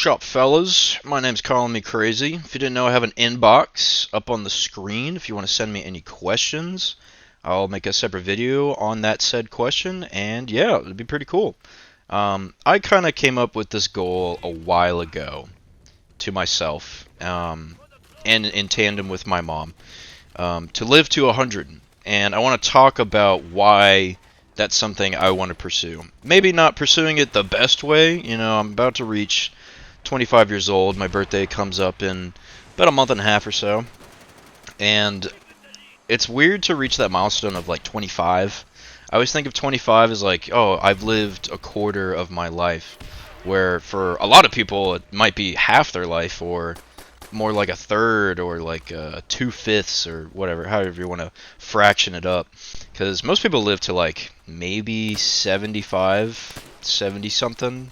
Sup, fellas? My name's Calling Me Crazy. If you didn't know, I have an inbox up on the screen. If you want to send me any questions, I'll make a separate video on that said question, and yeah, it'd be pretty cool. I kind of came up with this goal a while ago to myself, and in tandem with my mom, to live to 100. And I want to talk about why that's something I want to pursue. Maybe not pursuing it the best way. I'm about to reach 25 years old. My birthday comes up in about a month and a half or so. And it's weird to reach that milestone of like 25. I always think of 25 as like, oh, I've lived a quarter of my life. Where for a lot of people, it might be half their life, or more like a third, or like 2/5, or whatever, however you want to fraction it up. Because most people live to like maybe 75, 70 something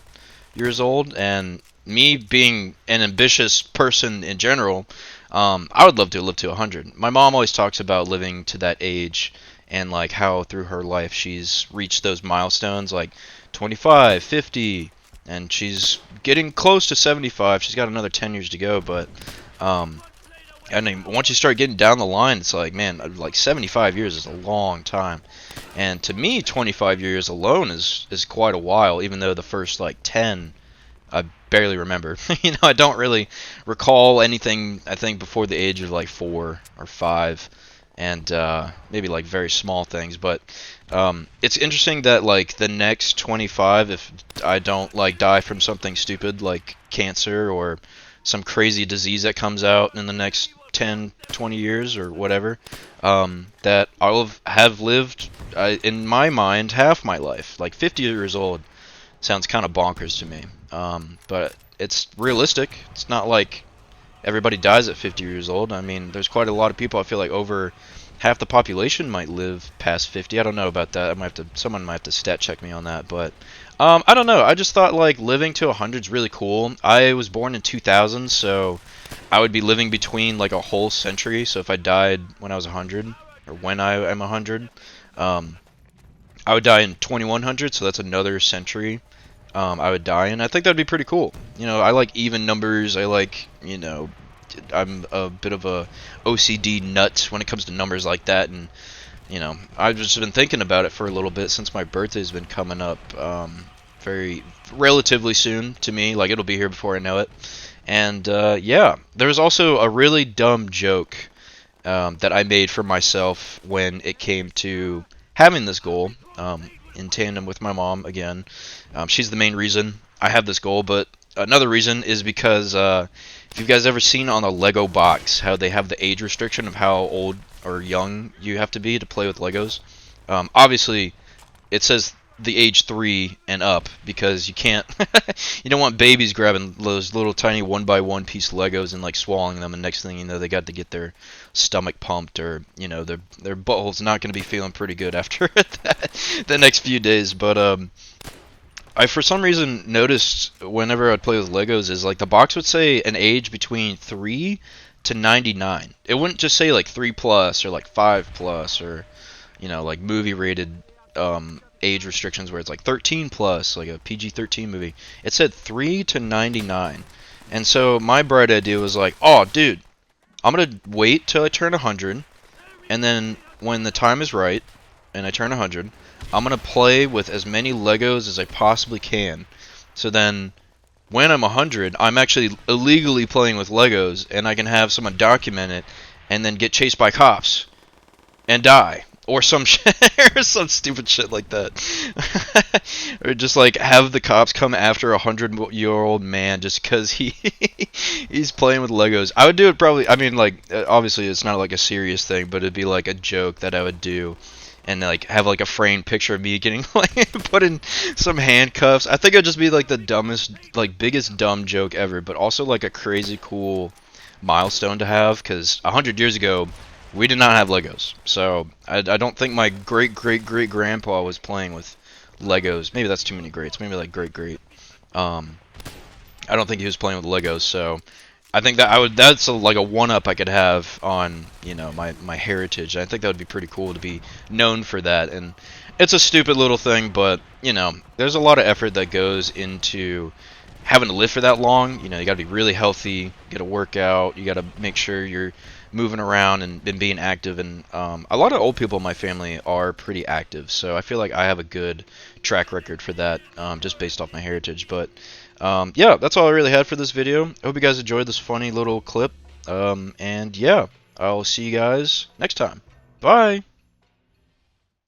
years old, and me being an ambitious person in general, I would love to live to 100. My mom always talks about living to that age, and like how through her life she's reached those milestones like 25, 50, and she's getting close to 75. She's got another 10 years to go, but I mean, once you start getting down the line, it's like, man, like 75 years is a long time. And to me, 25 years alone is quite a while, even though the first like 10 I barely remember. I don't really recall anything, I think, before the age of like 4 or 5, and maybe like very small things. But it's interesting that like the next 25, if I don't like die from something stupid like cancer or some crazy disease that comes out in the next 10, 20 years or whatever, that I'll have lived, in my mind, half my life. Like 50 years old sounds kind of bonkers to me, but it's realistic. It's not like everybody dies at 50 years old. I mean, there's quite a lot of people. I feel like over half the population might live past 50. I don't know about that. Someone might have to stat check me on that, but I don't know. I just thought like living to 100 is really cool. I was born in 2000, so I would be living between like a whole century. So if I died when I was 100, or when I am 100, I would die in 2100, so that's another century. I would die in. I think that'd be pretty cool. I like even numbers. I like, I'm a bit of a OCD nut when it comes to numbers like that, and I've just been thinking about it for a little bit since my birthday's been coming up, very relatively soon to me. Like, it'll be here before I know it. And yeah, there was also a really dumb joke that I made for myself when it came to having this goal, in tandem with my mom again. She's the main reason I have this goal, but another reason is because if you guys ever seen on a Lego box how they have the age restriction of how old or young you have to be to play with Legos, obviously it says the age 3 and up, because you can't you don't want babies grabbing those little tiny 1x1 piece Legos and like swallowing them, and next thing you know they got to get their stomach pumped, or their butthole's not going to be feeling pretty good after the next few days. But I for some reason noticed whenever I'd play with Legos is like the box would say an age between 3 to 99. It wouldn't just say like 3 plus or like 5 plus, or like movie rated age restrictions where it's like 13 plus, like a PG-13 movie. It said 3 to 99. And so my bright idea was like, oh dude, I'm gonna wait till I turn 100, and then when the time is right and I turn 100, I'm gonna play with as many Legos as I possibly can. So then when I'm 100, I'm actually illegally playing with Legos, and I can have someone document it and then get chased by cops and die, or some shit, or some stupid shit like that. Or just like have the cops come after a 100-year-old man just because he's playing with Legos. I would do it probably. I mean, like, obviously it's not like a serious thing, but it'd be like a joke that I would do, and like have like a framed picture of me getting like put in some handcuffs. I think it'd just be like the dumbest, like biggest dumb joke ever, but also like a crazy cool milestone to have, because 100 years ago we did not have Legos. So I don't think my great great great grandpa was playing with Legos. Maybe that's too many greats. Maybe like great great. I don't think he was playing with Legos. So I think that that's like a one up I could have on my heritage. I think that would be pretty cool to be known for that. And it's a stupid little thing, but there's a lot of effort that goes into having to live for that long, you know, you got to be really healthy, get a workout, you got to make sure you're moving around and being active. And a lot of old people in my family are pretty active, so I feel like I have a good track record for that, just based off my heritage. But yeah, that's all I really had for this video. I hope you guys enjoyed this funny little clip. And yeah, I'll see you guys next time. Bye!